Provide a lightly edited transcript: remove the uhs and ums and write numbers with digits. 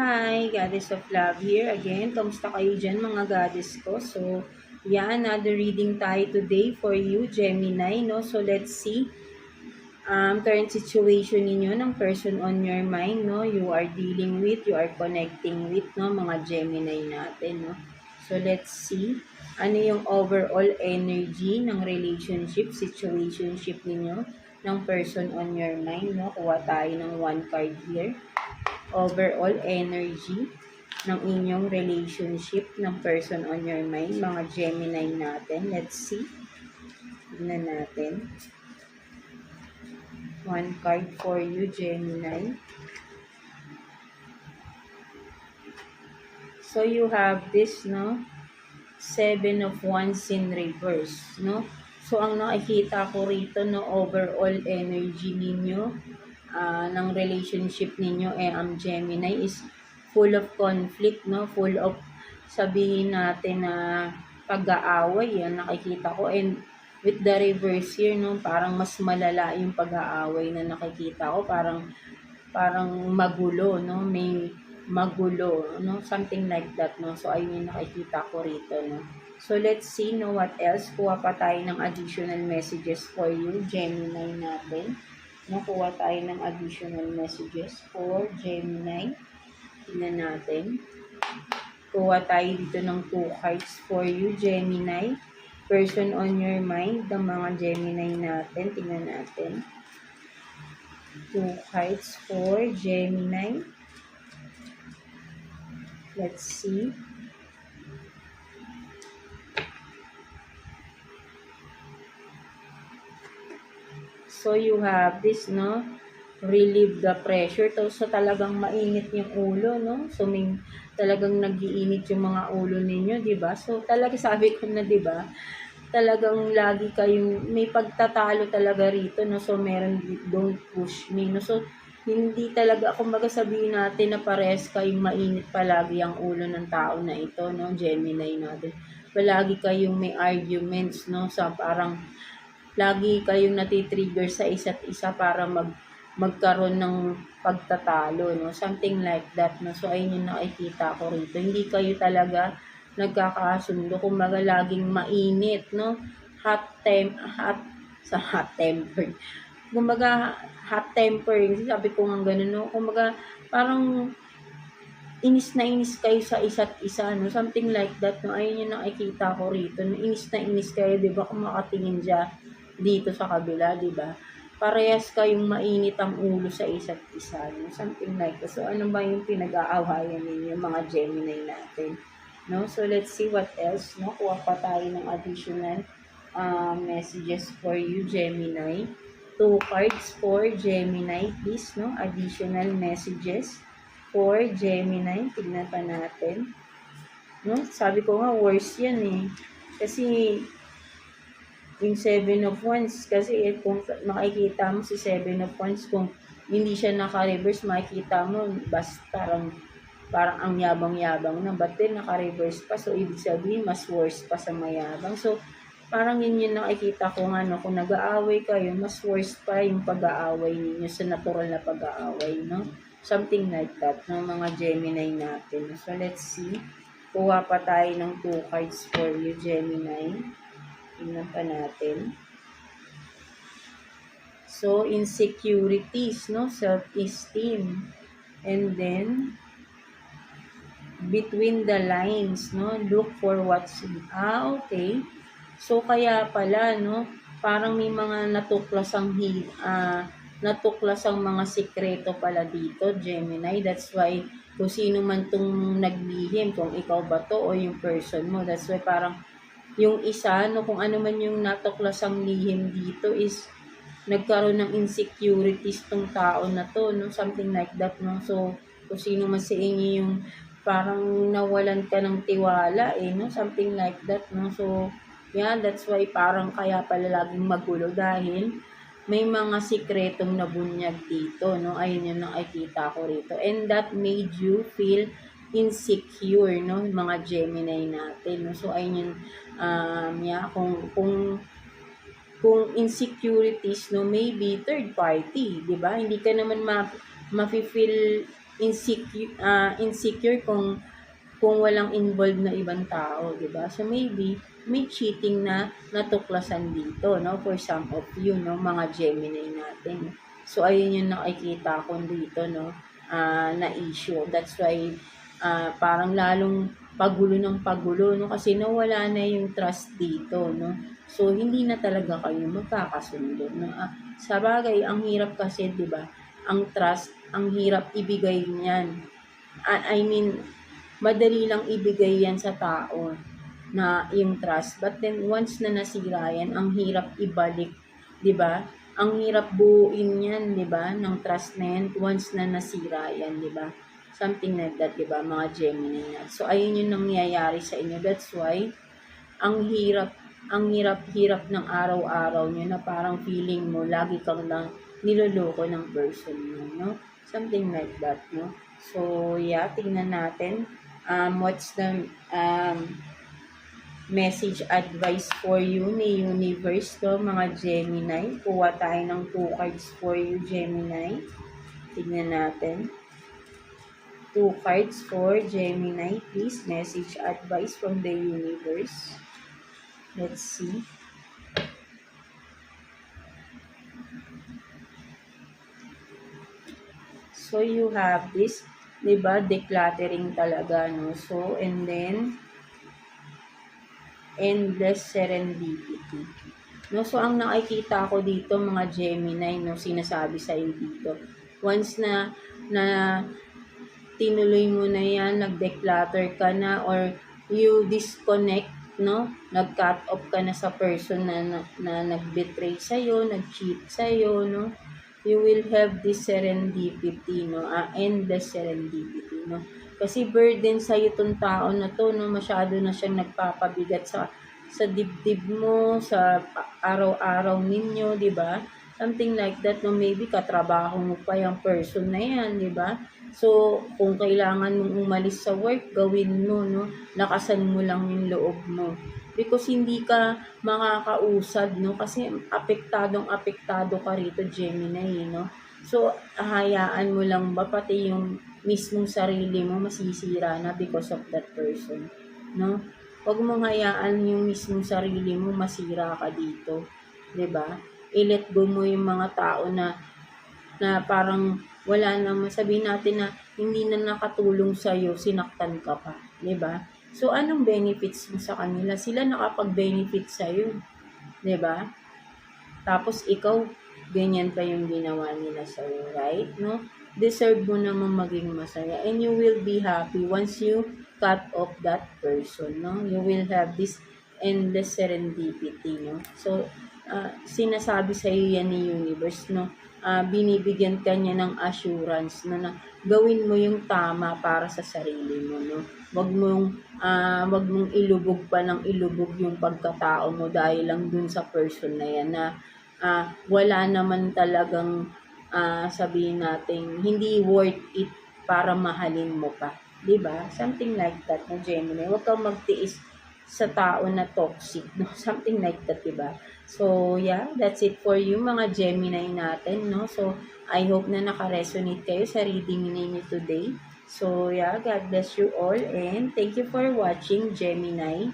Hi, Goddess of Love here again. Kamusta kayo dyan mga goddess ko? So, another reading tayo today for you, Gemini, no? So, let's see current situation ninyo ng person on your mind, no? You are dealing with, you are connecting with, no? Mga Gemini natin, no? So, let's see ano yung overall energy ng relationship, situationship ninyo ng person on your mind, no? Kuha tayo ng one card here. Overall energy ng inyong relationship ng person on your mind, mga Gemini natin. Let's see. Tignan natin. One card for you, Gemini. So, you have this, no? Seven of Wands in reverse, no? So, ang nakikita ko rito, no, overall energy ninyo, ng relationship ninyo, Gemini, is full of conflict, no? Full of, sabihin natin na pag-aaway, yan nakikita ko. And with the reverse here, no, parang mas malala yung pag-aaway na nakikita ko. Parang magulo, no? May magulo, no? Something like that, no? So, ayun yung nakikita ko rito, no? So, let's see, no, what else. Kuha pa tayo ng additional messages for you, Gemini natin. Nakuha tayo ng additional messages for Gemini. Tingnan natin. Kuha tayo dito ng 2 cards for you, Gemini. Person on your mind, ng mga Gemini natin. Tingnan natin. 2 cards for Gemini. Let's see. So, you have this, no? Relieve the pressure. So, talagang mainit yung ulo, no? So, talagang nag-iinit yung mga ulo ninyo, di ba? So, talaga sabi ko na, di ba? Talagang lagi kayong, may pagtatalo talaga rito, no? So, meron, don't push me, no? So, hindi talaga, kumbaga sabihin natin na parehas kayong mainit palagi ang ulo ng tao na ito, no? Gemini natin. Palagi kayong may arguments, no? Sa parang, lagi kayong natitrigger sa isa't isa para magkaroon ng pagtatalo, no? Something like that, no? So, ayun yung nakikita ko rito. Hindi kayo talaga nagkakasundo. Kumbaga, laging mainit, no? Hot temper. Kumbaga, hot temper. Sabi ko nga ganun, no? Kumbaga, parang inis na inis kayo sa isa't isa, no? Something like that, no? Ayun yung nakikita ko rito, no? Inis na inis kayo, di ba? Kung makatingin dyan dito sa kabila, di ba? Parehas kayong mainit ang ulo sa isa't isa, no? Something like that. So, ano ba yung pinag-aawayan ninyo, mga Gemini natin? No? So, let's see what else, no? Kuha pa tayo ng additional messages for you, Gemini. 2 cards for Gemini, please, no? Additional messages for Gemini. Tignan pa natin. No? Sabi ko nga, worse yan eh. Kasi, yung 7 of Wands, kasi kung makikita mo si 7 of Wands, kung hindi siya naka-reverse, makikita mo, parang ang yabang-yabang na, but then naka-reverse pa, so ibig sabihin, mas worse pa sa mayabang. So, parang yun yung nakikita ko nga, no, kung nag-aaway kayo, mas worse pa yung pag-aaway ninyo sa natural na pag-aaway, no? Something like that, no, mga Gemini natin. So, let's see. Kuha pa tayo ng 2 cards for you, Gemini. Tingnan pa natin. So, insecurities, no? Self-esteem. And then, between the lines, no? Look for what's okay. So, kaya pala, no? Parang may mga natuklasang mga sikreto pala dito, Gemini. That's why, kung sino man tong naglihim, kung ikaw ba to o yung person mo, that's why parang yung isa, no, kung ano man yung natuklasang lihim dito is nagkaroon ng insecurities tong tao na to, no? Something like that, no? So, kung sino man sa inyo yung parang nawalan ka ng tiwala, no? Something like that, no? So, that's why parang kaya pala laging magulo dahil may mga sikretong nabunyag dito, no? Ayun yung nakikita ko rito. And that made you feel insecure, no, mga Gemini natin, no? So, ayun yung, kung insecurities, no, maybe third party, di ba? Hindi ka naman ma-feel insecure kung walang involved na ibang tao, 'di ba? So maybe may cheating na natuklasan dito, no, for some of you, no, mga Gemini natin. So ayun yung nakikita ko dito, no, na issue. That's why parang lalong pagulo ng pagulo, no, kasi nawala na yung trust dito, no. So hindi na talaga kayo magkakasundo, no. Sa bagay, ang hirap kasi, 'di ba? Ang trust, ang hirap ibigay niyan. I mean, madali lang ibigay yan sa tao na yung trust. But then, once na nasira yan, ang hirap ibalik, di ba? Ang hirap buuin yan, di ba? Ng trust na yan, once na nasira yan, di ba? Something like that, di ba? Mga Gemini na. So, ayun yung nangyayari sa inyo. That's why, ang hirap ng araw-araw nyo na parang feeling mo, lagi kang lang niloloko ng person mo, no? Something like that, no? So, yeah, tingnan natin. What's the message advice for you ni Universe, to mga Gemini? Kuha tayo ng 2 cards for you, Gemini. Tingnan natin. 2 cards for Gemini, please. Message advice from the universe. Let's see. So, you have this, diba, decluttering talaga, no? So, and then, endless serendipity. No? So, ang nakikita ko dito, mga Gemini, no, sinasabi sa'yo dito, once na tinuloy mo na yan, nag-declutter ka na, or you disconnect, no? Nag-cut off ka na sa person na nag-betray sa'yo, nag-cheat sa'yo, no? You will have this serendipity, no? Endless serendipity, no? Kasi burden sa'yo itong tao na to, no? Masyado na siyang nagpapabigat sa dibdib mo, sa araw-araw ninyo, di ba? Something like that, no? Maybe katrabaho mo pa yung person na yan, di ba? So, kung kailangan mong umalis sa work, gawin mo, no? Lakasan mo lang yung loob mo. Because hindi ka makakausad, no? Kasi apektado ka rito, Gemini, no? So, hayaan mo lang ba pati yung mismong sarili mo masisira na because of that person, no? Huwag mong hayaan yung mismong sarili mo masira ka dito, 'di ba? I-let go mo yung mga tao na parang wala naman, sabihin natin na hindi na nakatulong sa'yo, sinaktan ka pa, 'di ba? So, anong benefits mo sa kanila? Sila nakapag-benefit sa'yo, 'di ba? Tapos, ikaw, ganyan pa yung ginawa nila sa'yo, right? No? Deserve mo naman maging masaya. And you will be happy once you cut off that person, no? You will have this endless serendipity, no? So, sinasabi sa'yo yan ni Universe, no? Binibigyan ka niya ng assurance na gawin mo yung tama para sa sarili mo, no? Wag mong ilubog pa ng ilubog yung pagkatao mo dahil lang dun sa person na yan na wala naman talagang sabihin natin hindi worth it para mahalin mo pa, 'di ba? Something like that, no, Gemini. Wag kang magtiis sa tao na toxic, no? Something like that, 'di ba? So, yeah, that's it for you, mga Gemini natin, no? So, I hope na naka-resonate kayo sa reading ninyo today. So, yeah, God bless you all and thank you for watching, Gemini.